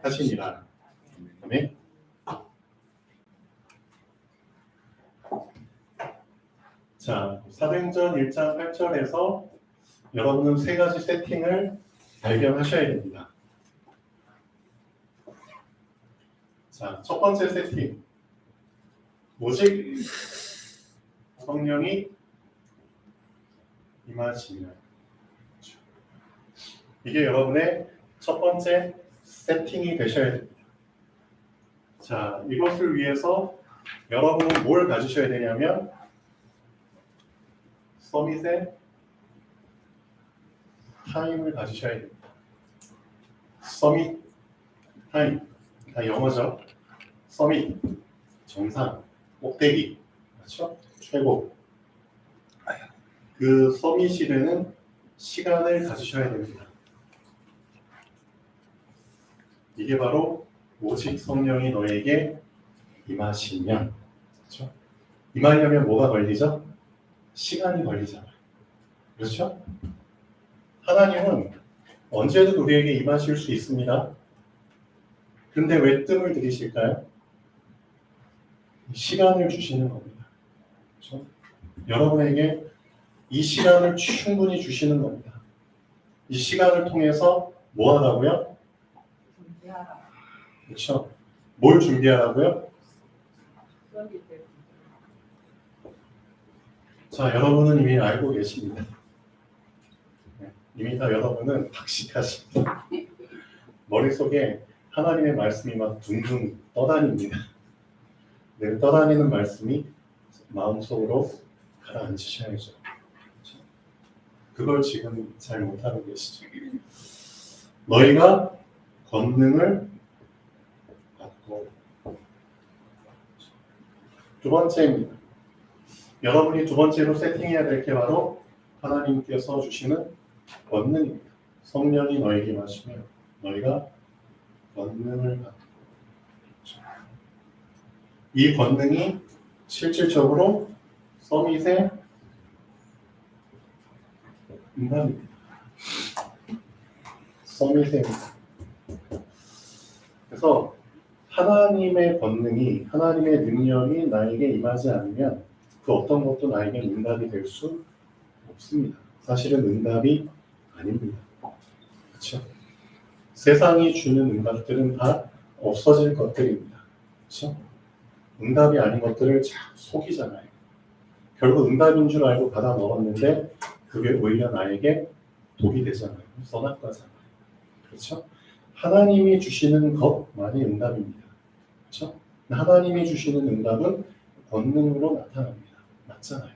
하시니라. 아멘. 자, 사도행전 1장 8절에서 여러분은 세 가지 세팅을 발견하셔야 됩니다. 자, 첫 번째 세팅. 오직 성령이 임하시면. 이게 여러분의 첫 번째 세팅이 되셔야 됩니다. 자, 이것을 위해서 여러분은 뭘 가지셔야 되냐면 서밋의 타임을 가지셔야 됩니다. 서밋 타임. 다 영어죠. 서밋, 정상, 꼭대기, 그렇죠? 최고. 그 서밋이 되는 시간을 가지셔야 됩니다. 이게 바로 오직 성령이 너에게 임하시면, 그렇죠? 임하려면 뭐가 걸리죠? 시간이 걸리잖아요. 그렇죠? 하나님은 언제든 우리에게 임하실 수 있습니다. 근데 왜 뜸을 들이실까요? 시간을 주시는 겁니다. 그렇죠? 여러분에게 이 시간을 충분히 주시는 겁니다. 이 시간을 통해서 뭐 하라고요? 준비하라. 그렇죠? 뭘 준비하라고요? 자, 여러분은 이미 알고 계십니다. 이미 다 여러분은 박식하십니다. 머릿속에 하나님의 말씀이 막 둥둥 떠다닙니다. 네, 떠다니는 말씀이 마음속으로 가라앉으셔야죠. 그걸 지금 잘 못하고 계시죠. 너희가 권능을 받고. 두 번째입니다. 여러분이 두 번째로 세팅해야 될 게 바로 하나님께서 주시는 권능입니다. 성령이 너에게 임하시면 너희가 권능을 받고. 이 권능이 실질적으로 서밋의 임함입니다. 서밋의 임함. 그래서 하나님의 권능이, 하나님의 능력이 나에게 임하지 않으면 그 어떤 것도 나에게 응답이 될 수 없습니다. 사실은 응답이 아닙니다. 그렇죠? 세상이 주는 응답들은 다 없어질 것들입니다. 그렇죠? 응답이 아닌 것들을 자꾸 속이잖아요. 결국 응답인 줄 알고 받아 먹었는데 그게 오히려 나에게 독이 되잖아요. 선악과잖아요. 그렇죠? 하나님이 주시는 것만이 응답입니다. 그렇죠? 하나님이 주시는 응답은 권능으로 나타납니다. 맞잖아요.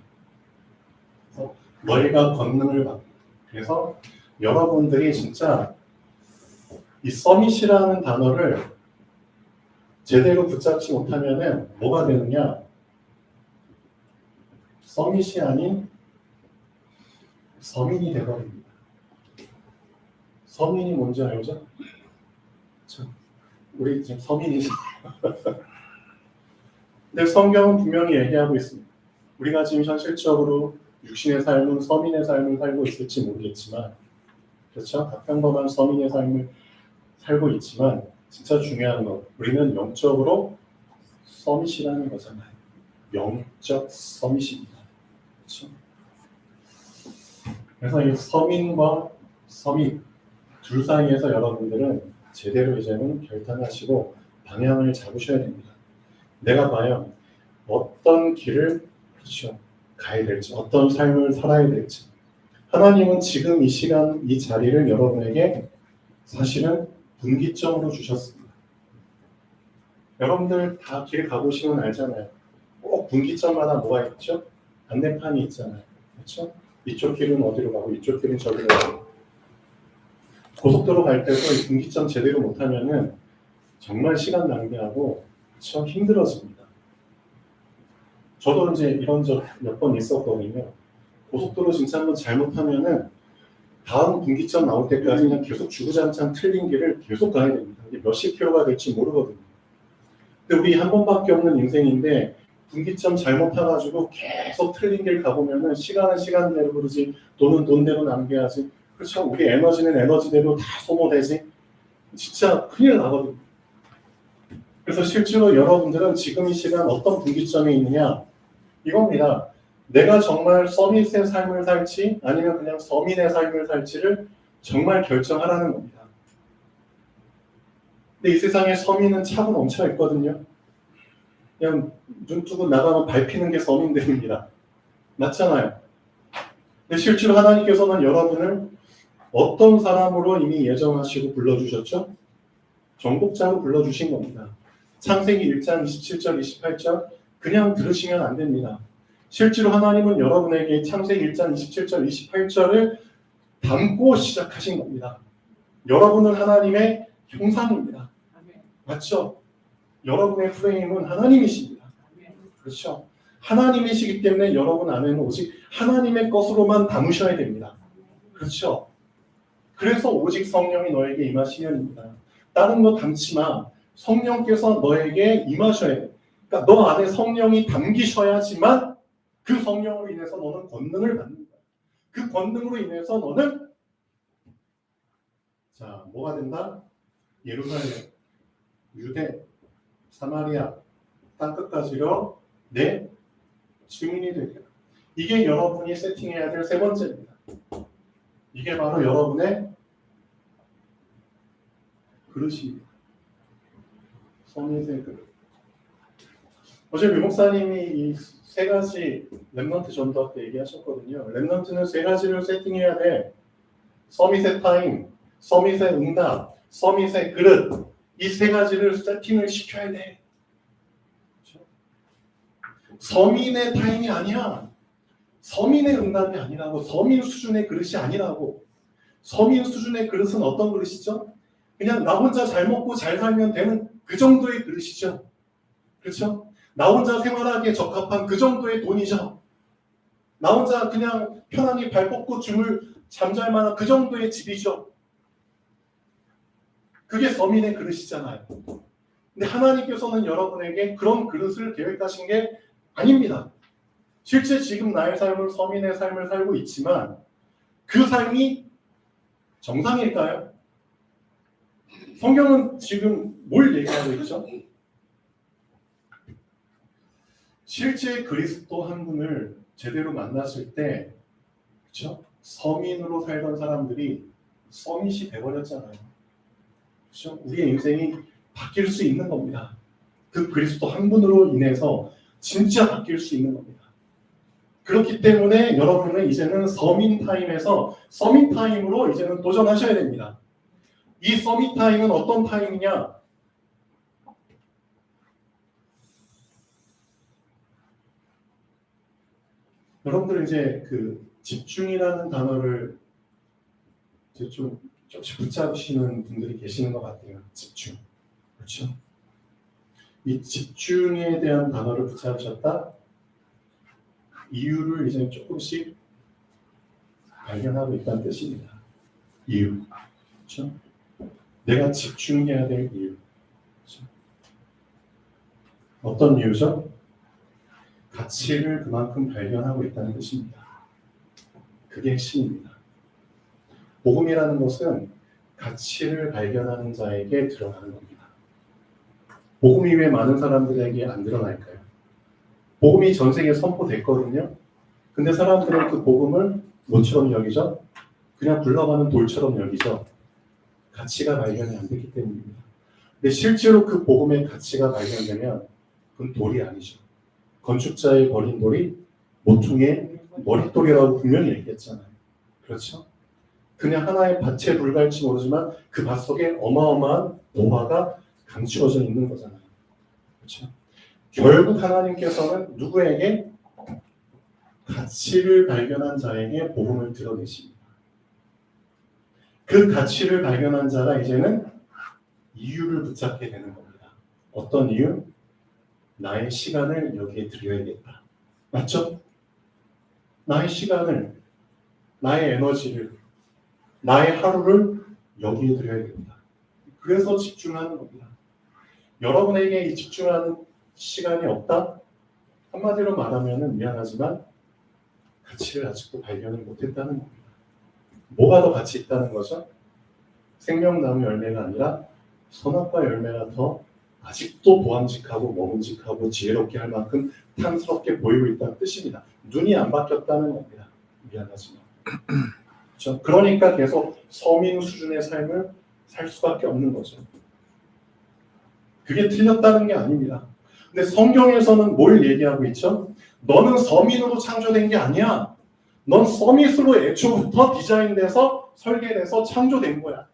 그래서 너희가 권능을 받고, 그래서 여러분들이 진짜 이 서밋이라는 단어를 제대로 붙잡지 못하면은 뭐가 되느냐? 서밋이 아닌 서민이 되버립니다. 서민이 뭔지 알죠? 우리 지금 서민이잖아요. 근데 성경은 분명히 얘기하고 있습니다. 우리가 지금 현실적으로 육신의 삶은 서민의 삶을 살고 있을지 모르겠지만, 그렇죠? 평범한 서민의 삶을 살고 있지만, 진짜 중요한 건 우리는 영적으로 서밋이라는 거잖아요. 영적 서밋입니다. 그렇죠? 그래서 이 서민과 서밋 둘 사이에서 여러분들은 제대로 이제는 결단하시고 방향을 잡으셔야 됩니다. 내가 과연 어떤 길을, 그렇죠, 가야 될지, 어떤 삶을 살아야 될지. 하나님은 지금 이 시간, 이 자리를 여러분에게 사실은 분기점으로 주셨습니다. 여러분들 다 길 가보시면 알잖아요. 꼭 분기점마다 뭐가 있죠? 안내판이 있잖아요. 그렇죠? 이쪽 길은 어디로 가고 이쪽 길은 저기로 가고. 고속도로 갈 때도 이 분기점 제대로 못하면은 정말 시간 낭비하고 참 힘들어집니다. 저도 이제 이런 적 몇 번 있었거든요. 고속도로 진짜 한번 잘못하면은 다음 분기점 나올 때까지 그냥 계속 주구장창 틀린 길을 계속 가야 됩니다. 이게 몇십 킬로가 될지 모르거든요. 근데 우리 한 번밖에 없는 인생인데 분기점 잘못 타가지고 계속 틀린 길 가보면은 시간은 시간대로 그러지, 돈은 돈대로 낭비하지. 그렇죠? 우리 에너지는 에너지대로 다 소모되지. 진짜 큰일 나거든요. 그래서 실제로 여러분들은 지금 이 시간 어떤 분기점에 있느냐 이겁니다. 내가 정말 서밋의 삶을 살지 아니면 그냥 서민의 삶을 살지를 정말 결정하라는 겁니다. 근데 이 세상에 서민은 차고 넘쳐 있거든요. 그냥 눈 뜨고 나가면 밟히는 게 서민들입니다. 맞잖아요. 근데 실제로 하나님께서는 여러분을 어떤 사람으로 이미 예정하시고 불러주셨죠? 정복자로 불러주신 겁니다. 창세기 1장 27절 28절 그냥 들으시면 안 됩니다. 실제로 하나님은 여러분에게 창세기 1장 27절 28절을 담고 시작하신 겁니다. 여러분은 하나님의 형상입니다. 맞죠? 여러분의 프레임은 하나님이십니다. 그렇죠? 하나님이시기 때문에 여러분 안에는 오직 하나님의 것으로만 담으셔야 됩니다. 그렇죠? 그래서 오직 성령이 너에게 임하시면입니다. 다른 거 담지 마. 성령께서 너에게 임하셔야 돼. 그러니까 너 안에 성령이 담기셔야지만 그 성령으로 인해서 너는 권능을 받는 거야. 그 권능으로 인해서 너는 자 뭐가 된다? 예루살렘, 유대, 사마리아 땅끝까지로 내 증인이 되리라. 이게 여러분이 세팅해야 될 세 번째입니다. 이게 바로 여러분의 그릇입니다. 서밋의 그릇. 어제 류 목사님이 이 세 가지 렘넌트 전도학 때 얘기하셨거든요. 렘넌트는 세 가지를 세팅해야 돼. 서밋의 타임, 서밋의 응답, 서밋의 그릇. 이 세 가지를 세팅을 시켜야 돼. 그렇죠? 서민의 타임이 아니야. 서민의 응답이 아니라고. 서민 수준의 그릇이 아니라고. 서민 수준의 그릇은 어떤 그릇이죠? 그냥 나 혼자 잘 먹고 잘 살면 되는 그 정도의 그릇이죠. 그렇죠? 나 혼자 생활하기에 적합한 그 정도의 돈이죠. 나 혼자 그냥 편안히 발 뻗고 잠잘 만한 그 정도의 집이죠. 그게 서민의 그릇이잖아요. 근데 하나님께서는 여러분에게 그런 그릇을 계획하신 게 아닙니다. 실제 지금 나의 삶은 서민의 삶을 살고 있지만 그 삶이 정상일까요? 성경은 지금 뭘 얘기하고 있죠? 실제 그리스도 한 분을 제대로 만났을 때, 그렇죠? 서민으로 살던 사람들이 서밋이 돼버렸잖아요. 그렇죠? 우리의 인생이 바뀔 수 있는 겁니다. 그 그리스도 한 분으로 인해서 진짜 바뀔 수 있는 겁니다. 그렇기 때문에 여러분은 이제는 서민 타임에서 서밋 타임으로 이제는 도전하셔야 됩니다. 이 서밋 타임은 어떤 타임이냐? 여러분들 이제 그 집중이라는 단어를 이제 좀 조금씩 붙잡으시는 분들이 계시는 것 같아요. 집중. 그렇죠? 이 집중에 대한 단어를 붙잡으셨다? 이유를 이제 조금씩 발견하고 있다는 뜻입니다. 이유. 그렇죠? 내가 집중해야 될 이유. 그렇죠? 어떤 이유죠? 가치를 그만큼 발견하고 있다는 뜻입니다. 그게 핵심입니다. 복음이라는 것은 가치를 발견하는 자에게 드러나는 겁니다. 복음이 왜 많은 사람들에게 안 드러날까요? 복음이 전 세계에 선포됐거든요. 근데 사람들은 그 복음을 뭐처럼 여기죠? 그냥 굴러가는 돌처럼 여기죠. 가치가 발견이 안 됐기 때문입니다. 근데 실제로 그 복음의 가치가 발견되면 그건 돌이 아니죠. 건축자의 버린 돌이 모퉁이의 머릿돌이라고 분명히 얘기했잖아요. 그렇죠? 그냥 하나의 밭에 불갈지 모르지만 그 밭 속에 어마어마한 노화가 감추어져 있는 거잖아요. 그렇죠? 결국 하나님께서는 누구에게? 가치를 발견한 자에게 복음을 드러내십니다. 그 가치를 발견한 자가 이제는 이유를 붙잡게 되는 겁니다. 어떤 이유? 나의 시간을 여기에 드려야겠다. 맞죠? 나의 시간을, 나의 에너지를, 나의 하루를 여기에 드려야겠다. 그래서 집중하는 겁니다. 여러분에게 이 집중하는 시간이 없다? 한마디로 말하면 미안하지만 가치를 아직도 발견을 못했다는 겁니다. 뭐가 더 가치 있다는 거죠? 생명나무 열매가 아니라 선악과 열매가 더 아직도 보암직하고 먹음직하고 지혜롭게 할 만큼 탐스럽게 보이고 있다는 뜻입니다. 눈이 안 바뀌었다는 겁니다. 미안하지만. 그렇죠? 그러니까 계속 서민 수준의 삶을 살 수밖에 없는 거죠. 그게 틀렸다는 게 아닙니다. 근데 성경에서는 뭘 얘기하고 있죠? 너는 서민으로 창조된 게 아니야. 넌 서밋으로 애초부터 디자인돼서 설계돼서 창조된 거야.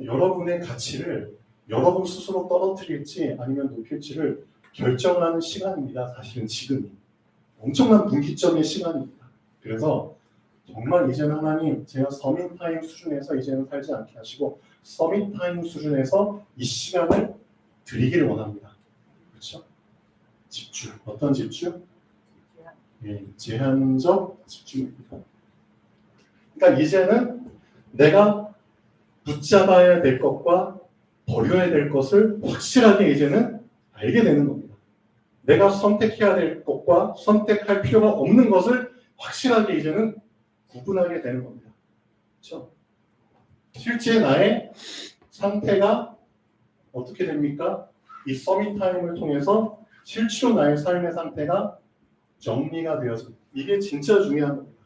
여러분의 가치를 여러분 스스로 떨어뜨릴지 아니면 높일지를 결정하는 시간입니다. 사실은 지금이. 엄청난 분기점의 시간입니다. 그래서 정말 이제는 하나님 제가 서밋타임 수준에서 이제는 살지 않게 하시고 서밋타임 수준에서 이 시간을 드리기를 원합니다. 그렇죠? 집중. 어떤 집중? 예, 제한적 집중입니다. 그러니까 이제는 내가 붙잡아야 될 것과 버려야 될 것을 확실하게 이제는 알게 되는 겁니다. 내가 선택해야 될 것과 선택할 필요가 없는 것을 확실하게 이제는 구분하게 되는 겁니다. 그렇죠? 실제 나의 상태가 어떻게 됩니까? 이 서밋 타임을 통해서 실제로 나의 삶의 상태가 정리가 되어집니다. 이게 진짜 중요한 겁니다.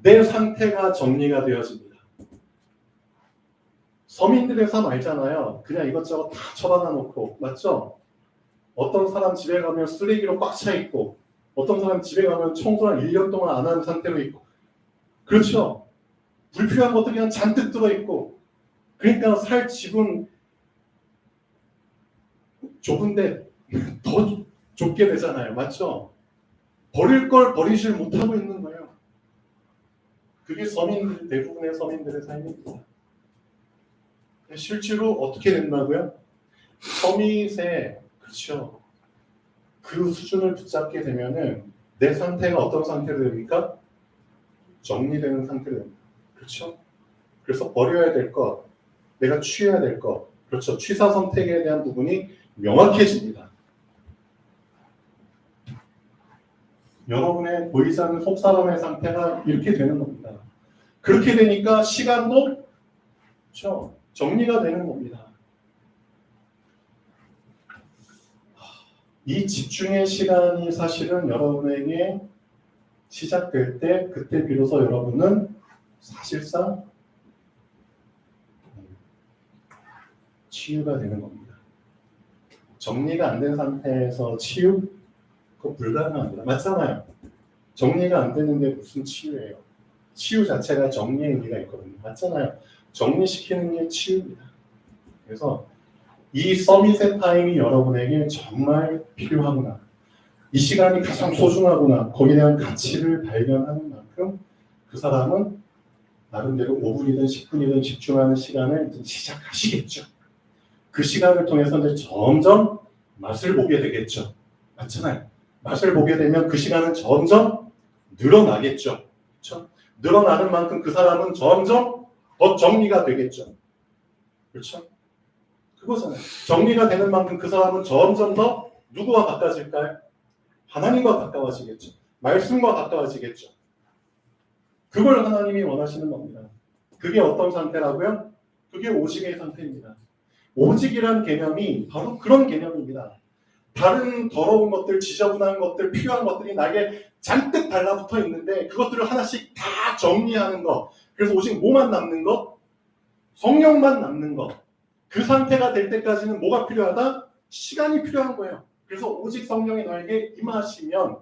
내 상태가 정리가 되어집니다. 서민들의 삶 알잖아요. 그냥 이것저것 다 처박아 놓고, 맞죠? 어떤 사람 집에 가면 쓰레기로 꽉 차 있고, 어떤 사람 집에 가면 청소를 1년 동안 안 하는 상태로 있고, 그렇죠? 불필요한 것들이 그냥 잔뜩 들어있고, 그러니까 살 집은 좁은데 더 좁게 되잖아요. 맞죠? 버릴 걸 버리질 못하고 있는 거예요. 그게 서민들, 대부분의 서민들의 삶입니다. 실제로 어떻게 된다고요? 서밋에, 그렇죠. 그 수준을 붙잡게 되면은 내 상태가 어떤 상태로 됩니까? 정리되는 상태로 됩니다. 그렇죠? 그래서 버려야 될 것, 내가 취해야 될 것, 그렇죠. 취사 선택에 대한 부분이 명확해집니다. 여러분의 보이지 않는 속사람의 상태가 이렇게 되는 겁니다. 그렇게 되니까 시간도 그렇죠. 정리가 되는 겁니다. 이 집중의 시간이 사실은 여러분에게 시작될 때 그때 비로소 여러분은 사실상 치유가 되는 겁니다. 정리가 안 된 상태에서 치유? 그거 불가능합니다. 맞잖아요. 정리가 안 되는데 무슨 치유예요? 치유 자체가 정리의 의미가 있거든요. 맞잖아요. 정리시키는 게 치유입니다. 그래서 이 서밋의 타임이 여러분에게 정말 필요하구나. 이 시간이 가장 소중하구나. 거기에 대한 가치를 발견하는 만큼 그 사람은 나름대로 5분이든 10분이든 집중하는 시간을 이제 시작하시겠죠. 그 시간을 통해서 이제 점점 맛을 보게 되겠죠. 맞잖아요. 맛을 보게 되면 그 시간은 점점 늘어나겠죠. 그렇죠? 늘어나는 만큼 그 사람은 점점 더 정리가 되겠죠. 그렇죠? 그거잖아요. 정리가 되는 만큼 그 사람은 점점 더 누구와 가까워질까요? 하나님과 가까워지겠죠. 말씀과 가까워지겠죠. 그걸 하나님이 원하시는 겁니다. 그게 어떤 상태라고요? 그게 오직의 상태입니다. 오직이라는 개념이 바로 그런 개념입니다. 다른 더러운 것들, 지저분한 것들, 필요한 것들이 나에게 잔뜩 달라붙어 있는데 그것들을 하나씩 다 정리하는 것. 그래서 오직 뭐만 남는 것? 성령만 남는 것. 그 상태가 될 때까지는 뭐가 필요하다? 시간이 필요한 거예요. 그래서 오직 성령이 너에게 임하시면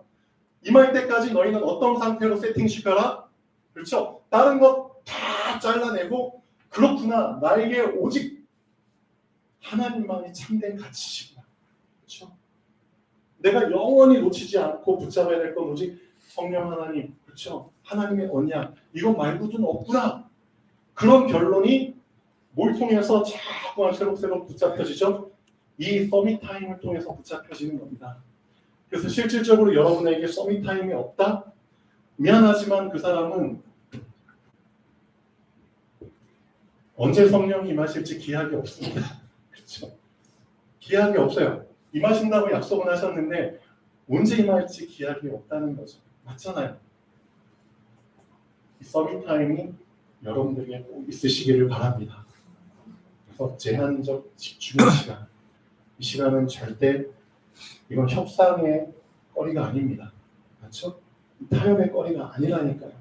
임할 때까지 너희는 어떤 상태로 세팅시켜라? 그렇죠? 다른 것 다 잘라내고 그렇구나. 나에게 오직 하나님만이 참된 가치시구나. 그렇죠? 내가 영원히 놓치지 않고 붙잡아야 될 건 오직 성령 하나님, 그렇죠? 하나님의 언약, 이거 말고는 없구나. 그런 결론이 뭘 통해서 자꾸만 새록새록 붙잡혀지죠? 이 서밋 타임을 통해서 붙잡혀지는 겁니다. 그래서 실질적으로 여러분에게 서밋 타임이 없다? 미안하지만 그 사람은 언제 성령이 임하실지 기약이 없습니다. 그렇죠? 기약이 없어요. 임하신다고 약속은 하셨는데 언제 임할지 기약이 없다는 거죠. 맞잖아요. 이 서밋 타임이 여러분들에게 꼭 있으시기를 바랍니다. 그래서 제한적 집중의 시간. 이 시간은 절대 이건 협상의 거리가 아닙니다. 그렇죠? 타협의 거리가 아니라니까요.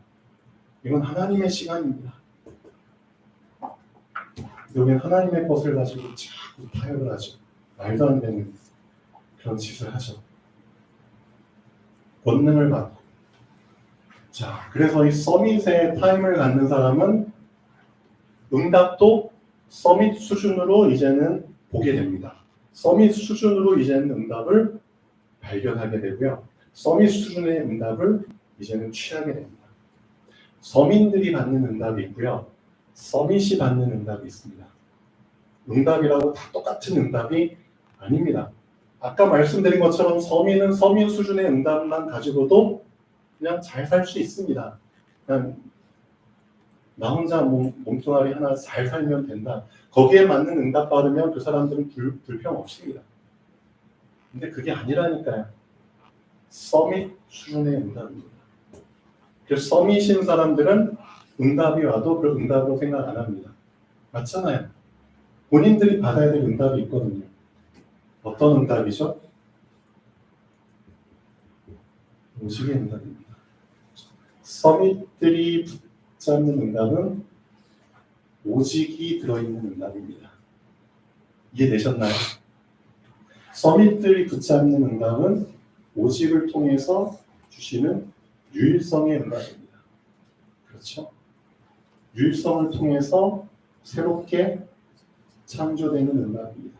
이건 하나님의 시간입니다. 여기는 하나님의 것을 가지고 자꾸 타협을 하죠. 말도 안 되는 그런 짓을 하죠. 권능을 받고. 자, 그래서 이 서밋에 타임을 갖는 사람은 응답도 서밋 수준으로 이제는 보게 됩니다. 서밋 수준으로 이제는 응답을 발견하게 되고요. 서밋 수준의 응답을 이제는 취하게 됩니다. 서민들이 받는 응답이 있고요. 서밋이 받는 응답이 있습니다. 응답이라고 다 똑같은 응답이 아닙니다. 아까 말씀드린 것처럼 서민은 서민 수준의 응답만 가지고도 그냥 잘 살 수 있습니다. 그냥 나 혼자 몸뚱아리 하나 잘 살면 된다. 거기에 맞는 응답 받으면 그 사람들은 불평 없습니다. 근데 그게 아니라니까요. 서밋 수준의 응답입니다. 그래서 서밋인 사람들은 응답이 와도 그 응답으로 생각 안 합니다. 맞잖아요. 본인들이 받아야 될 응답이 있거든요. 어떤 응답이죠? 오직의 응답입니다. 서밋들이 붙잡는 응답은 오직이 들어있는 응답입니다. 이해되셨나요? 서밋들이 붙잡는 응답은 오직을 통해서 주시는 유일성의 응답입니다. 그렇죠? 유일성을 통해서 새롭게 창조되는 응답입니다.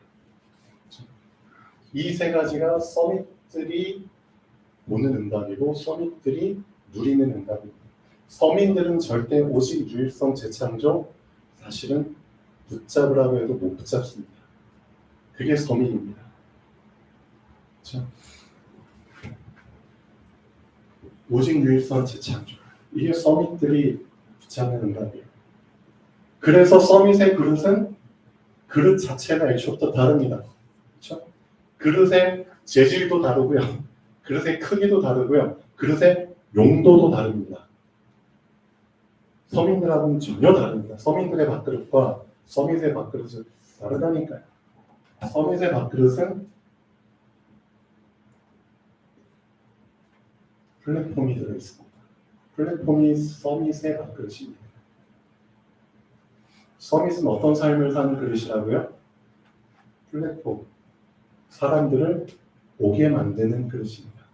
이 세 가지가 서밋들이 보는 응답이고 서밋들이 누리는 응답입니다. 서민들은 절대 오직 유일성 재창조 사실은 붙잡으라고 해도 못 붙잡습니다. 그게 서민입니다. 그렇죠? 오직 유일성 재창조 이게 서밋들이 붙잡는 응답이에요. 그래서 서밋의 그릇은 그릇 자체가 애초부터 다릅니다. 그렇죠? 그릇의 재질도 다르고요. 그릇의 크기도 다르고요. 그릇의 용도도 다릅니다. 서민들하고는 전혀 다릅니다. 서민들의 밥그릇과 서밋의 밥그릇은 다르다니까요. 서밋의 밥그릇은 플랫폼이 들어있습니다. 플랫폼이 서밋의 밥그릇입니다. 서밋은 어떤 삶을 사는 그릇이라고요? 플랫폼. 사람들을 오게 만드는 그릇입니다.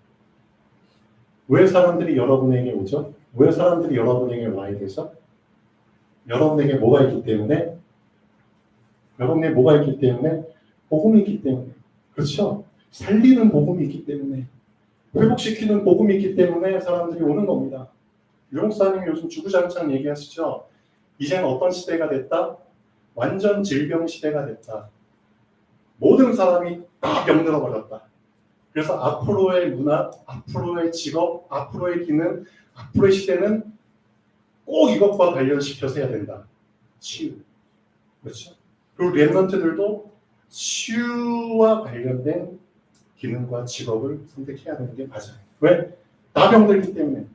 왜 사람들이 여러분에게 오죠? 왜 사람들이 여러분에게 와야 되죠? 여러분에게 뭐가 있기 때문에? 여러분에게 뭐가 있기 때문에? 복음이 있기 때문에. 그렇죠? 살리는 복음이 있기 때문에. 회복시키는 복음이 있기 때문에 사람들이 오는 겁니다. 유목사님 요즘 주구장창 얘기하시죠? 이제는 어떤 시대가 됐다? 완전 질병 시대가 됐다. 모든 사람이 다 병들어 버렸다. 그래서 앞으로의 문화, 앞으로의 직업, 앞으로의 기능, 앞으로의 시대는 꼭 이것과 관련시켜서 해야 된다. 치유. 그렇죠? 그리고 랩런트들도 치유와 관련된 기능과 직업을 선택해야 되는 게 맞아요. 왜? 다 병들기 때문에.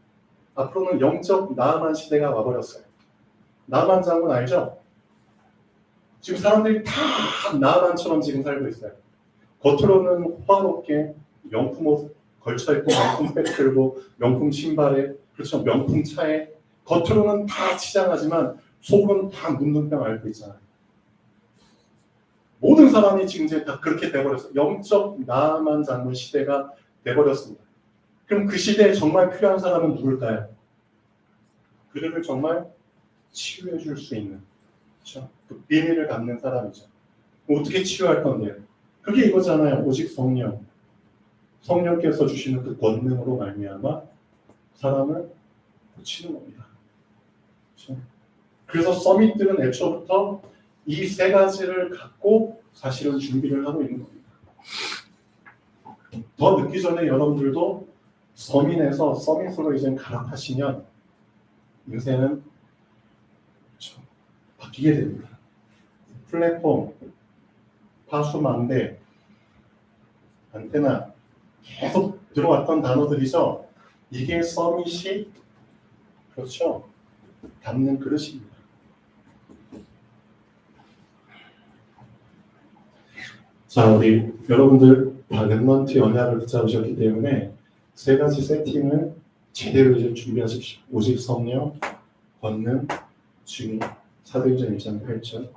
앞으로는 영적 나아만 시대가 와버렸어요. 나아만 장군 알죠? 지금 사람들이 다 나아만처럼 지금 살고 있어요. 겉으로는 화롭게 명품 옷 걸쳐입고 명품 백 들고 명품 신발에 그렇죠 명품 차에 겉으로는 다 치장하지만 속으로는 다 문둥병 앓고 있잖아요. 모든 사람이 지금 이제 다 그렇게 돼버렸어요. 영적 나만 장군 시대가 돼버렸습니다. 그럼 그 시대에 정말 필요한 사람은 누굴까요? 그들을 정말 치유해 줄 수 있는 그렇죠? 그 비밀을 갖는 사람이죠. 어떻게 치유할 건데요? 그게 이거잖아요. 오직 성령. 성령께서 주시는 그 권능으로 말미암아 사람을 고치는 겁니다. 그렇죠? 그래서 서밋들은 애초부터 이 세 가지를 갖고 사실은 준비를 하고 있는 겁니다. 더 늦기 전에 여러분들도 서민에서 서밋으로 이제 갈아타시면 인생은 그렇죠? 바뀌게 됩니다. 플랫폼, 파수망대, 안테나 계속 들어왔던 단어들이죠. 이게 서밋이 그렇죠. 담는 그릇입니다. 자, 우리 여러분들 다 랩넌트 언약을 붙잡으셨기 때문에 세 가지 세팅을 제대로 이제 준비하십시오. 오직 성령, 권능, 증인, 사도행전 1장 8절.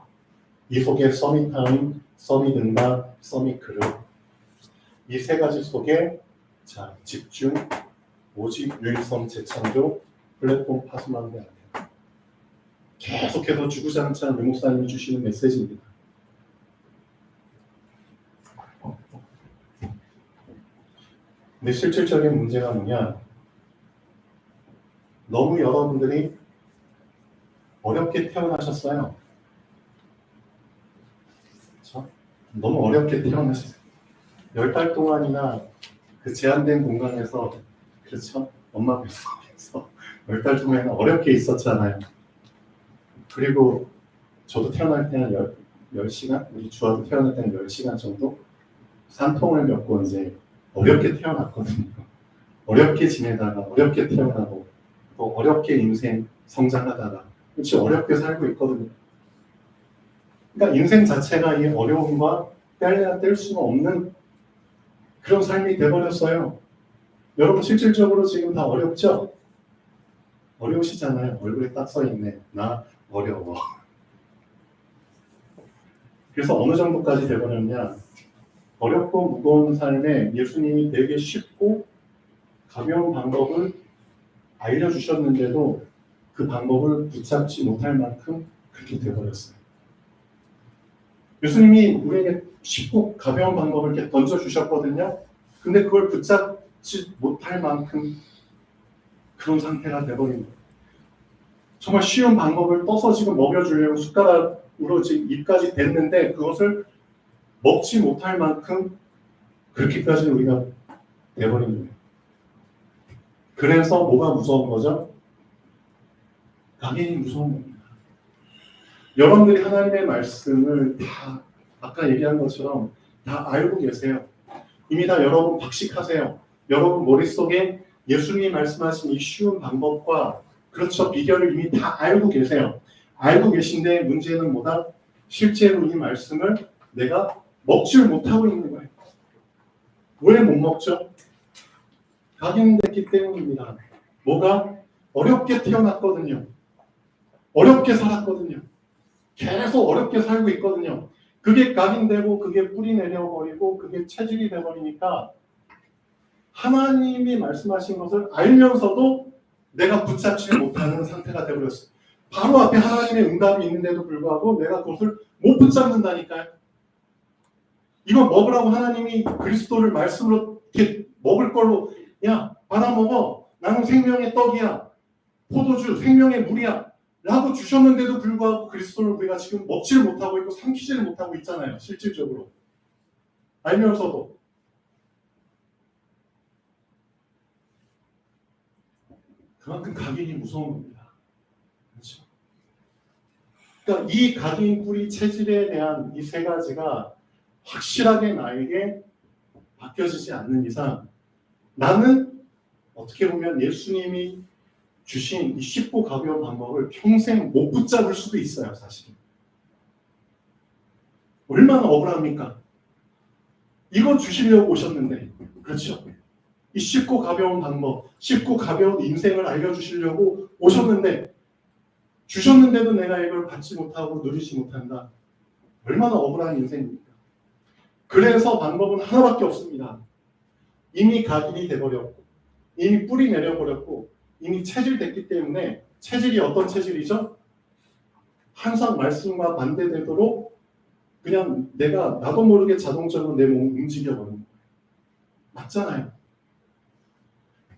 이 속에 서밋 타임, 서밋 응답, 서밋 그릇. 이 세 가지 속에 자 집중, 오직 유일성 재창조, 플랫폼 파수만 돼. 계속해서 주구장창 류 목사님이 주시는 메시지입니다. 근데 실질적인 문제가 뭐냐? 너무 여러분들이 어렵게 태어나셨어요. 그렇죠? 너무 어렵게 태어나셨어요. 10달 동안이나 그 제한된 공간에서 그렇죠? 엄마 뱃속에서 10달 동안 어렵게 있었잖아요. 그리고 저도 태어날 때는 10시간, 우리 주아도 태어날 때는 10시간 정도 산통을 겪고 이제 어렵게 태어났거든요. 어렵게 지내다가 어렵게 태어나고 또 어렵게 인생 성장하다가 그렇지 어렵게 살고 있거든요. 그러니까 인생 자체가 이 어려움과 뗄래야 뗄 수가 없는 그런 삶이 돼버렸어요. 여러분 실질적으로 지금 다 어렵죠? 어려우시잖아요. 얼굴에 딱 써있네. 나 어려워. 그래서 어느 정도까지 돼버렸냐? 어렵고 무거운 삶에 예수님이 되게 쉽고 가벼운 방법을 알려주셨는데도 그 방법을 붙잡지 못할 만큼 그렇게 돼버렸어요. 예수님이 우리에게 쉽고 가벼운 방법을 이렇게 던져주셨거든요. 근데 그걸 붙잡지 못할 만큼 그런 상태가 돼버린 거예요. 정말 쉬운 방법을 떠서 지금 먹여주려고 숟가락으로 지금 입까지 댔는데 그것을 먹지 못할 만큼 그렇게까지 우리가 돼버린 거예요. 그래서 뭐가 무서운 거죠? 낙인이 무서운 겁니다. 여러분들이 하나님의 말씀을 다 아까 얘기한 것처럼 다 알고 계세요. 이미 다 여러분 박식하세요. 여러분 머릿속에 예수님이 말씀하신 이 쉬운 방법과 그렇죠 비결을 이미 다 알고 계세요. 알고 계신데 문제는 뭐다? 실제로 이 말씀을 내가 먹지를 못하고 있는 거예요. 왜 못 먹죠? 각인됐기 때문입니다. 뭐가? 어렵게 태어났거든요. 어렵게 살았거든요. 계속 어렵게 살고 있거든요. 그게 각인되고 그게 뿌리 내려버리고 그게 체질이 돼버리니까 하나님이 말씀하신 것을 알면서도 내가 붙잡지 못하는 상태가 되어버렸어요. 바로 앞에 하나님의 응답이 있는데도 불구하고 내가 그것을 못 붙잡는다니까요. 이거 먹으라고 하나님이 그리스도를 말씀으로 이렇게 먹을 걸로 야 받아 먹어 나는 생명의 떡이야 포도주 생명의 물이야 라고 주셨는데도 불구하고 그리스도를 우리가 지금 먹지를 못하고 있고 삼키지를 못하고 있잖아요. 실질적으로 알면서도. 그만큼 각인이 무서운 겁니다. 그렇죠? 그러니까 이 각인 뿌리 체질에 대한 이 세 가지가 확실하게 나에게 바뀌어지지 않는 이상 나는 어떻게 보면 예수님이 주신 이 쉽고 가벼운 방법을 평생 못 붙잡을 수도 있어요. 사실 얼마나 억울합니까? 이거 주시려고 오셨는데 그렇죠? 이 쉽고 가벼운 방법, 쉽고 가벼운 인생을 알려주시려고 오셨는데 주셨는데도 내가 이걸 받지 못하고 누리지 못한다. 얼마나 억울한 인생입니까? 그래서 방법은 하나밖에 없습니다. 이미 각인이 돼버렸고 이미 뿌리 내려버렸고 이미 체질됐기 때문에 체질이 어떤 체질이죠? 항상 말씀과 반대되도록 그냥 내가 나도 모르게 자동적으로 내 몸을 움직여버리는 거예요. 맞잖아요.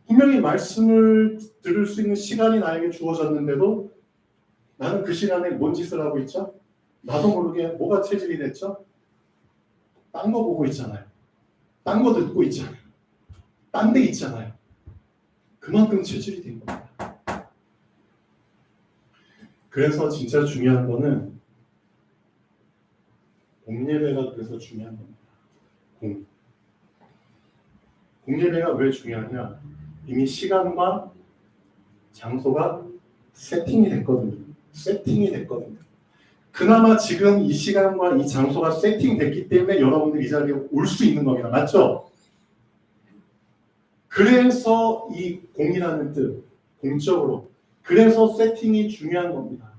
분명히 말씀을 들을 수 있는 시간이 나에게 주어졌는데도 나는 그 시간에 뭔 짓을 하고 있죠? 나도 모르게 뭐가 체질이 됐죠? 딴 거 보고 있잖아요. 딴 거 듣고 있잖아요. 딴 데 있잖아요. 그만큼 체질이 된 겁니다. 그래서 진짜 중요한 거는 공예배가 그래서 중요한 겁니다. 공예배가 왜 중요하냐? 이미 시간과 장소가 세팅이 됐거든요. 그나마 지금 이 시간과 이 장소가 세팅됐기 때문에 여러분들이 이 자리에 올 수 있는 겁니다. 맞죠? 그래서 이 공이라는 뜻, 공적으로. 그래서 세팅이 중요한 겁니다.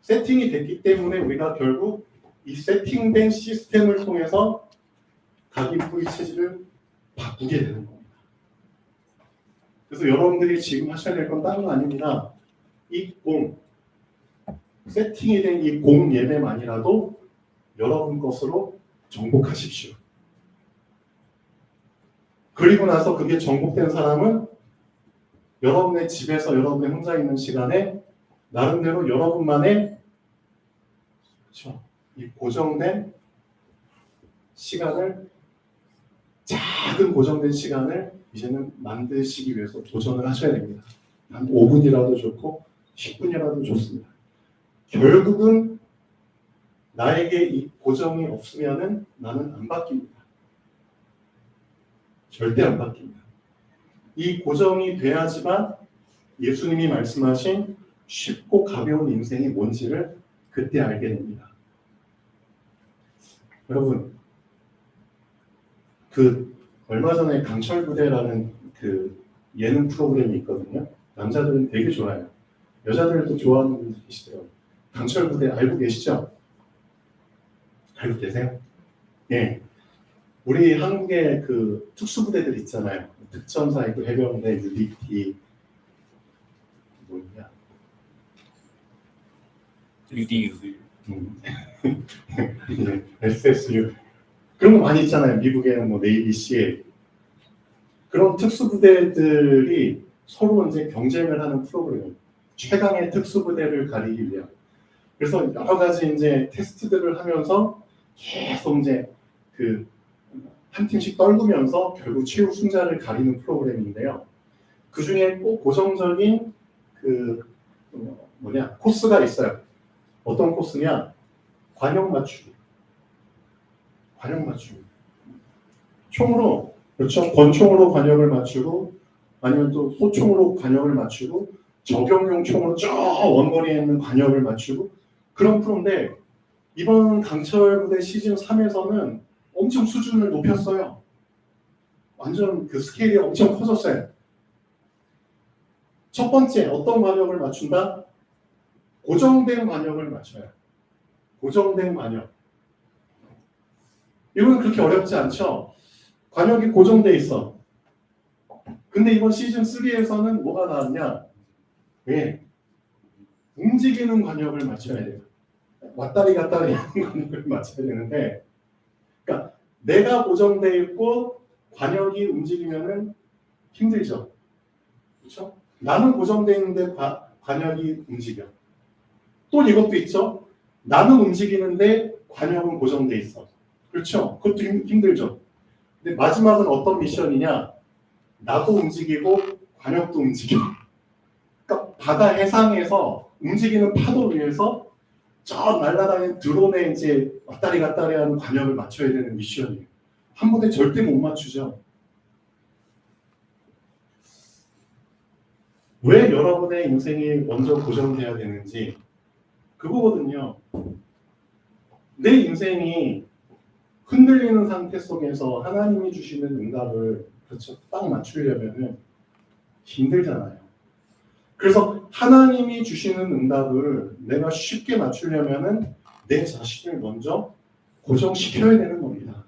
세팅이 됐기 때문에 우리가 결국 이 세팅된 시스템을 통해서 각인부의 체질을 바꾸게 되는 겁니다. 그래서 여러분들이 지금 하셔야 될 건 다른 거 아닙니다. 이 공, 세팅이 된 이 공 예배만이라도 여러분 것으로 정복하십시오. 그리고 나서 그게 정복된 사람은 여러분의 집에서 여러분의 혼자 있는 시간에 나름대로 여러분만의 그렇죠. 이 고정된 시간을 작은 고정된 시간을 이제는 만드시기 위해서 도전을 하셔야 됩니다. 한 5분이라도 좋고 10분이라도 좋습니다. 결국은 나에게 이 고정이 없으면은 나는 안 바뀝니다. 절대 안 바뀝니다. 이 고정이 돼야지만 예수님이 말씀하신 쉽고 가벼운 인생이 뭔지를 그때 알게 됩니다. 여러분, 얼마 전에 강철부대라는 예능 프로그램이 있거든요. 남자들은 되게 좋아해요. 여자들도 좋아하는 분들 계시더라고요. 강철부대 알고 계시죠? 알고 계세요? 예. 우리 한국의 특수부대들 있잖아요. 특전사 있고 해병대, UDT, 뭐냐? UDU. SSU 그런 거 많이 있잖아요. 미국에는 뭐 네이비, CA 그런 특수부대들이 서로 이제 경쟁을 하는 프로그램. 최강의 특수부대를 가리기 위한. 그래서 여러 가지 이제 테스트들을 하면서 계속 이제 한 팀씩 떨구면서 결국 최우승자를 가리는 프로그램인데요. 그 중에 꼭 고정적인 코스가 있어요. 어떤 코스냐? 관역 맞추기. 관역 맞추기. 총으로, 그렇죠. 권총으로 관역을 맞추고, 아니면 또 소총으로 관역을 맞추고, 저격용 총으로 저 원거리에 있는 관역을 맞추고, 그런 프로인데, 이번 강철부대 시즌 3에서는 엄청 수준을 높였어요. 완전 스케일이 엄청 커졌어요. 첫 번째, 어떤 관역을 맞춘다? 고정된 관역을 맞춰요. 고정된 관역. 이건 그렇게 어렵지 않죠? 관역이 고정돼 있어. 근데 이번 시즌 3에서는 뭐가 나왔냐? 왜? 움직이는 관역을 맞춰야 돼요. 왔다리 갔다리 하는 관역을 맞춰야 되는데, 그러니까 내가 고정돼 있고 관역이 움직이면은 힘들죠. 그렇죠? 나는 고정돼 있는데 관역이 움직여. 또 이것도 있죠. 나는 움직이는데 관역은 고정돼 있어. 그렇죠? 그것도 힘들죠. 근데 마지막은 어떤 미션이냐? 나도 움직이고 관역도 움직여. 그러니까 바다 해상에서 움직이는 파도 위에서 저 날아다니는 드론에 이제 왔다리 갔다리 하는 관역을 맞춰야 되는 미션이에요. 한 번에 절대 못 맞추죠. 왜 여러분의 인생이 먼저 고정돼야 되는지 그거거든요. 내 인생이 흔들리는 상태 속에서 하나님이 주시는 응답을 그렇죠. 딱 맞추려면 힘들잖아요. 그래서 하나님이 주시는 응답을 내가 쉽게 맞추려면 내 자신을 먼저 고정시켜야 되는 겁니다.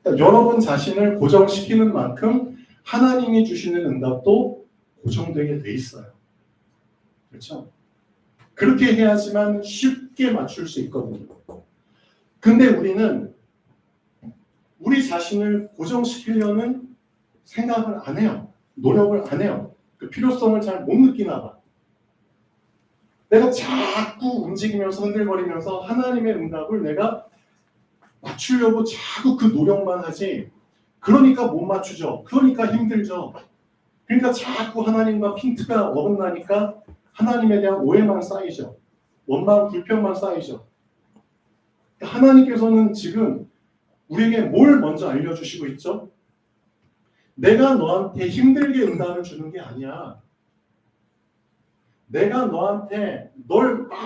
그러니까 여러분 자신을 고정시키는 만큼 하나님이 주시는 응답도 고정되게 돼 있어요. 그렇죠? 그렇게 해야지만 쉽게 맞출 수 있거든요. 근데 우리는 우리 자신을 고정시키려는 생각을 안 해요. 노력을 안 해요. 그 필요성을 잘 못 느끼나 봐. 내가 자꾸 움직이면서 흔들거리면서 하나님의 응답을 내가 맞추려고 자꾸 그 노력만 하지. 그러니까 못 맞추죠. 그러니까 힘들죠. 그러니까 자꾸 하나님과 핀트가 어긋나니까 하나님에 대한 오해만 쌓이죠. 원망, 불평만 쌓이죠. 하나님께서는 지금 우리에게 뭘 먼저 알려주시고 있죠? 내가 너한테 힘들게 응답을 주는 게 아니야. 내가 너한테 널 막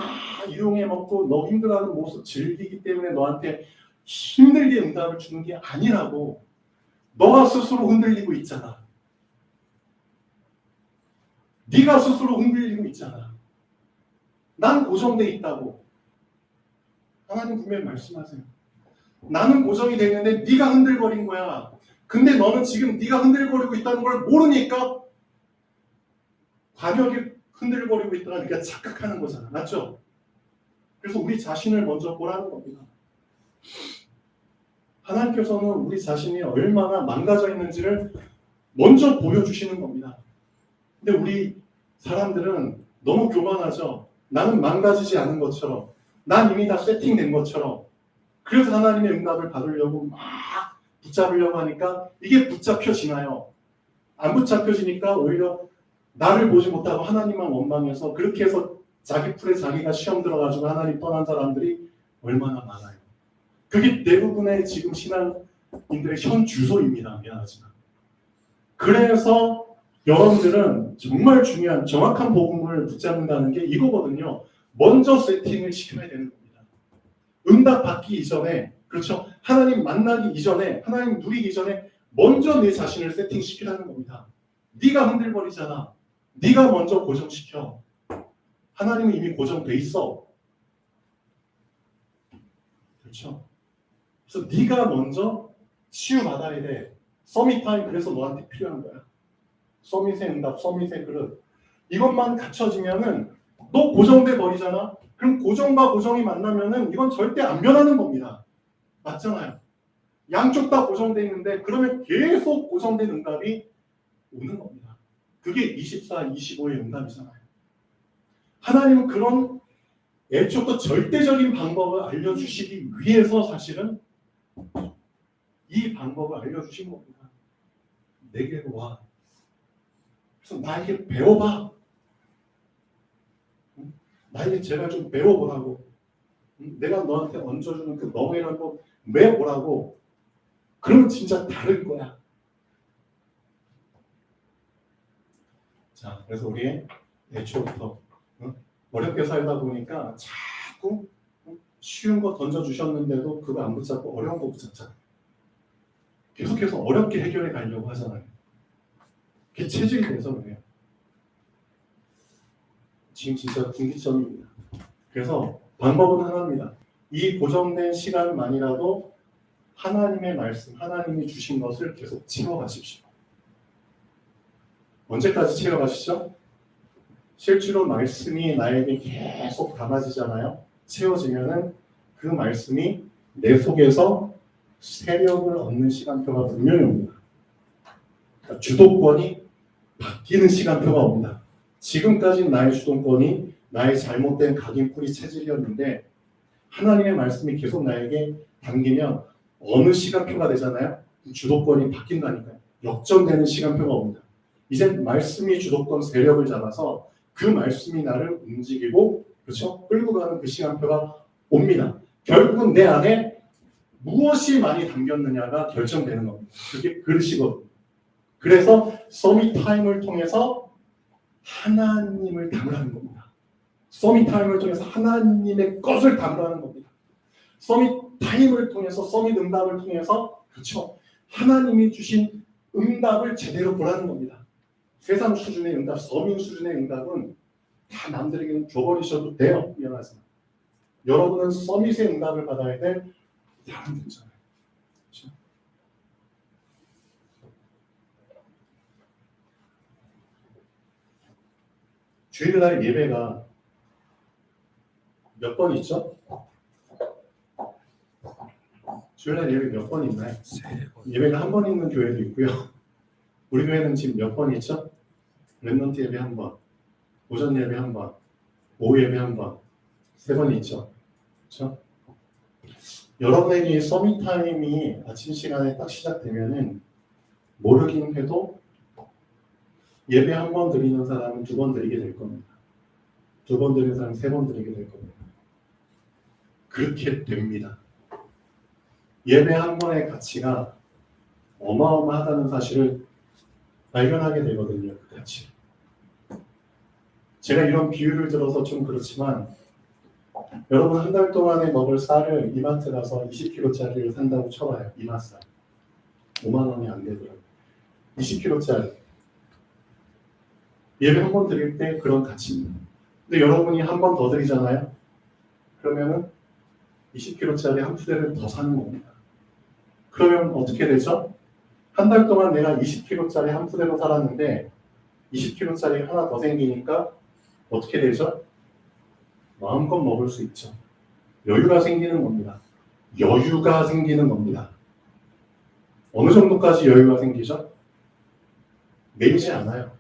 이용해 먹고 너 힘들어하는 모습 즐기기 때문에 너한테 힘들게 응답을 주는 게 아니라고. 너가 스스로 흔들리고 있잖아. 네가 스스로 흔들리고 있잖아. 난 고정돼 있다고. 하나님 분명히 말씀하세요. 나는 고정이 돼 있는데 네가 흔들거린 거야. 근데 너는 지금 네가 흔들거리고 있다는 걸 모르니까 과격히 흔들거리고 있다가 네가 착각하는 거잖아. 맞죠? 그래서 우리 자신을 먼저 보라는 겁니다. 하나님께서는 우리 자신이 얼마나 망가져 있는지를 먼저 보여주시는 겁니다. 근데 우리 사람들은 너무 교만하죠. 나는 망가지지 않은 것처럼, 난 이미 다 세팅된 것처럼. 그래서 하나님의 응답을 받으려고 막 붙잡으려고 하니까 이게 붙잡혀지나요? 안 붙잡혀지니까 오히려 나를 보지 못하고 하나님만 원망해서 그렇게 해서 자기 풀에 자기가 시험 들어가지고 하나님 떠난 사람들이 얼마나 많아요. 그게 대부분의 지금 신앙인들의 현 주소입니다. 미안하지만. 그래서 여러분들은 정말 중요한 정확한 복음을 붙잡는다는 게 이거거든요. 먼저 세팅을 시켜야 되는 겁니다. 응답 받기 이전에, 그렇죠? 하나님 만나기 이전에, 하나님 누리기 이전에 먼저 내 자신을 세팅시키라는 겁니다. 네가 흔들거리잖아. 네가 먼저 고정시켜. 하나님은 이미 고정돼 있어. 그렇죠? 그래서 네가 먼저 치유받아야 돼. 서밋타임 그래서 너한테 필요한 거야. 서밋의 응답, 서밋의 그릇. 이것만 갖춰지면은 너 고정돼 버리잖아. 그럼 고정과 고정이 만나면은 이건 절대 안 변하는 겁니다. 맞잖아요. 양쪽 다 고정돼 있는데 그러면 계속 고정된 응답이 오는 겁니다. 그게 24, 25의 응답이잖아요. 하나님은 그런 애초부터 절대적인 방법을 알려주시기 위해서 사실은 이 방법을 알려주신 겁니다. 내게로 와. 그래서 나에게 배워봐. 나에게 제발 좀 배워보라고. 내가 너한테 얹어주는 그 멍에를 한번 매보라고. 그러면 진짜 다를 거야. 자, 그래서 우리 애초부터 어렵게 살다 보니까 자꾸 쉬운 거 던져주셨는데도 그거 안 붙잡고 어려운 거 붙잡잖아요. 계속해서 어렵게 해결해 가려고 하잖아요. 그게 체질이 돼서 그래요. 지금 진짜 분기점입니다. 그래서 방법은 하나입니다. 이 고정된 시간만이라도 하나님의 말씀, 하나님이 주신 것을 계속 채워가십시오. 언제까지 채워가시죠? 실제로 말씀이 나에게 계속 담아지잖아요. 채워지면은 그 말씀이 내 속에서 세력을 얻는 시간표가 분명히 옵니다. 그러니까 주도권이 바뀌는 시간표가 옵니다. 지금까지는 나의 주도권이 나의 잘못된 각인풀이 체질이었는데 하나님의 말씀이 계속 나에게 담기면 어느 시간표가 되잖아요. 주도권이 바뀐다니까요. 역전되는 시간표가 옵니다. 이제 말씀이 주도권 세력을 잡아서 그 말씀이 나를 움직이고 그렇죠? 끌고 가는 그 시간표가 옵니다. 결국은 내 안에 무엇이 많이 담겼느냐가 결정되는 겁니다. 그게 그릇이거든요. 그래서 서밋 타임을 통해서 하나님을 담으라는 겁니다. 서밋 타임을 통해서 하나님의 것을 담으라는 겁니다. 서밋 타임을 통해서 서밋 응답을 통해서 그렇죠? 하나님이 주신 응답을 제대로 보라는 겁니다. 세상 수준의 응답, 서민 수준의 응답은 다 남들에게는 줘버리셔도 돼요. 미안하지만 여러분은 서밋의 응답을 받아야 될 사람들이잖아요. 그렇죠? 주일날 예배가 몇 번 있죠? 주일날 예배 몇 번 있나요? 예배가 한 번 있는 교회도 있고요. 우리 교회는 지금 몇 번 있죠? 랩넌트 예배 한 번, 오전 예배 한 번, 오후 예배 한 번, 3번 있죠. 그렇죠? 여러분에게 서밋 타임이 아침 시간에 딱 시작되면은 모르긴 해도 예배 한 번 드리는 사람은 2번 드리게 될 겁니다. 2번 드리는 사람은 3번 드리게 될 겁니다. 그렇게 됩니다. 예배 한 번의 가치가 어마어마하다는 사실을 발견하게 되거든요. 그 가치. 제가 이런 비유를 들어서 좀 그렇지만 여러분 한 달 동안에 먹을 쌀을 이마트 가서 20kg짜리를 산다고 쳐봐요. 이마쌀 5만 원이 안 되더라고요. 20kg짜리 예배 한 번 드릴 때 그런 가치입니다. 근데 여러분이 한 번 더 드리잖아요. 그러면은 20kg짜리 한 푸대를 더 사는 겁니다. 그러면 어떻게 되죠? 한 달 동안 내가 20kg짜리 한 푸대로 살았는데 20kg짜리 하나 더 생기니까 어떻게 되죠? 마음껏 먹을 수 있죠. 여유가 생기는 겁니다. 여유가 생기는 겁니다. 어느 정도까지 여유가 생기죠? 매이지 않아요.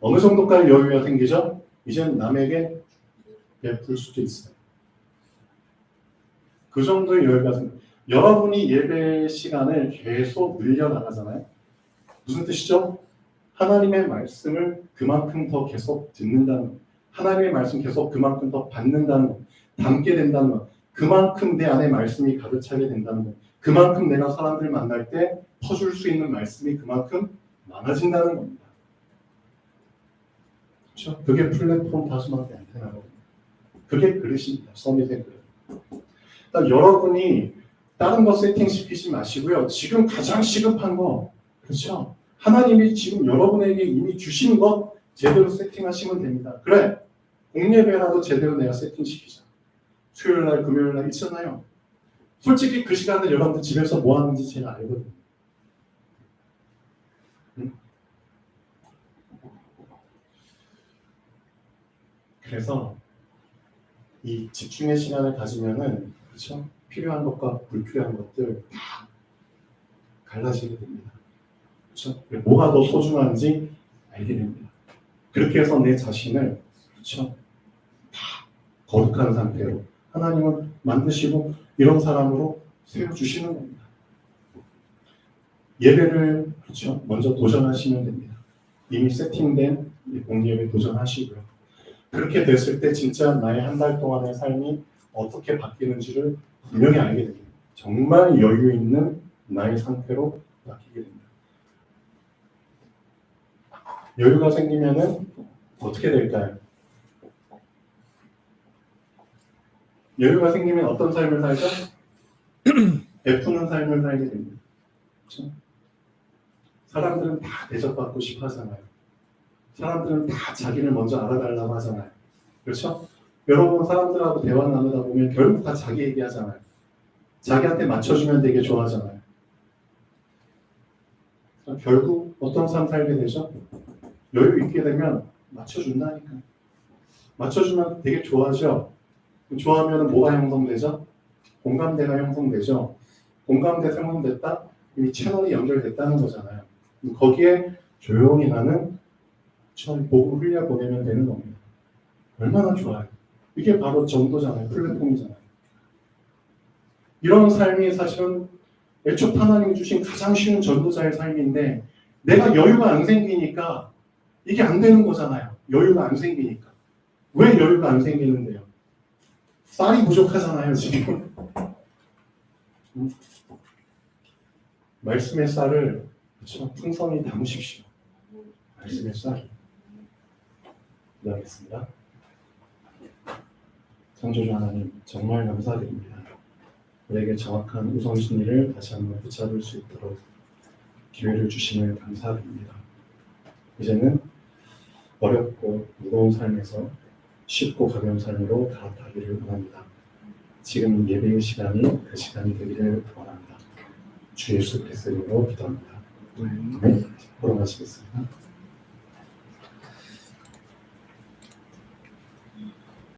어느 정도까지 여유가 생기죠? 이제는 남에게 베풀 수도 있어요. 그 정도의 여유가 생깁니다. 여러분이 예배 시간을 계속 늘려나가잖아요. 무슨 뜻이죠? 하나님의 말씀을 그만큼 더 계속 듣는다는 것. 하나님의 말씀 계속 그만큼 더 받는다는 것. 담게 된다는 것. 그만큼 내 안에 말씀이 가득 차게 된다는 것. 그만큼 내가 사람들 만날 때 퍼줄 수 있는 말씀이 그만큼 많아진다는 겁니다. 그렇죠? 그게 플랫폼 다수마다 안테나거든요. 그게 그릇입니다. 서밋의 그릇. 그러니까 여러분이 다른 거 세팅시키지 마시고요. 지금 가장 시급한 거, 그렇죠? 하나님이 지금 여러분에게 이미 주신 것 제대로 세팅하시면 됩니다. 그래, 공예배라도 제대로 내가 세팅시키자. 수요일날, 금요일날 있잖아요. 솔직히 그 시간에 여러분들 집에서 뭐 하는지 제가 알거든요. 응? 그래서 이 집중의 시간을 가지면은, 그렇죠? 필요한 것과 불필요한 것들 다 갈라지게 됩니다. 그렇죠? 뭐가 더 소중한지 알게 됩니다. 그렇게 해서 내 자신을, 그렇죠? 다 거룩한 상태로 하나님은 만드시고 이런 사람으로 세워주시는 겁니다. 예배를, 그렇죠? 먼저 도전하시면 됩니다. 이미 세팅된 공예배 도전하시고요. 그렇게 됐을 때 진짜 나의 한 달 동안의 삶이 어떻게 바뀌는지를 분명히 알게 됩니다. 정말 여유 있는 나의 상태로 바뀌게 됩니다. 여유가 생기면은 어떻게 될까요? 여유가 생기면 어떤 삶을 살죠? 베푸는 삶을 살게 됩니다. 그렇죠? 사람들은 다 대접받고 싶어 하잖아요. 사람들은 다 자기를 먼저 알아달라고 하잖아요. 그렇죠? 여러분 사람들하고 대화 나누다 보면 결국 다 자기 얘기하잖아요. 자기한테 맞춰주면 되게 좋아하잖아요. 결국 어떤 삶 살게 되죠? 여유 있게 되면 맞춰준다니까. 맞춰주면 되게 좋아하죠. 좋아하면 뭐가 형성되죠? 공감대가 형성되죠. 공감대 형성됐다? 이미 채널이 연결됐다는 거잖아요. 거기에 조용히 나는 복을 흘려보내면 되는 겁니다. 얼마나 좋아요. 이게 바로 전도잖아요. 플랫폼이잖아요. 이런 삶이 사실은 애초 하나님이 주신 가장 쉬운 전도자의 삶인데 내가 여유가 안 생기니까 이게 안 되는 거잖아요. 여유가 안 생기니까. 왜 여유가 안 생기는데요? 쌀이 부족하잖아요, 지금. 말씀의 쌀을 그렇죠? 풍성히 담으십시오. 말씀의 쌀. 기도하겠습니다. 창조주 하나님, 정말 감사드립니다. 우리에게 정확한 우선순위를 다시 한번 붙잡을 수 있도록 기회를 주심을 감사드립니다. 이제는 어렵고 무거운 삶에서 쉽고 가벼운 삶으로 갈아타기를 원합니다. 지금 예배의 시간이 그 시간이 되기를 원합니다. 주 예수 그리스도로 기도합니다. 네, 걸어가시겠습니다.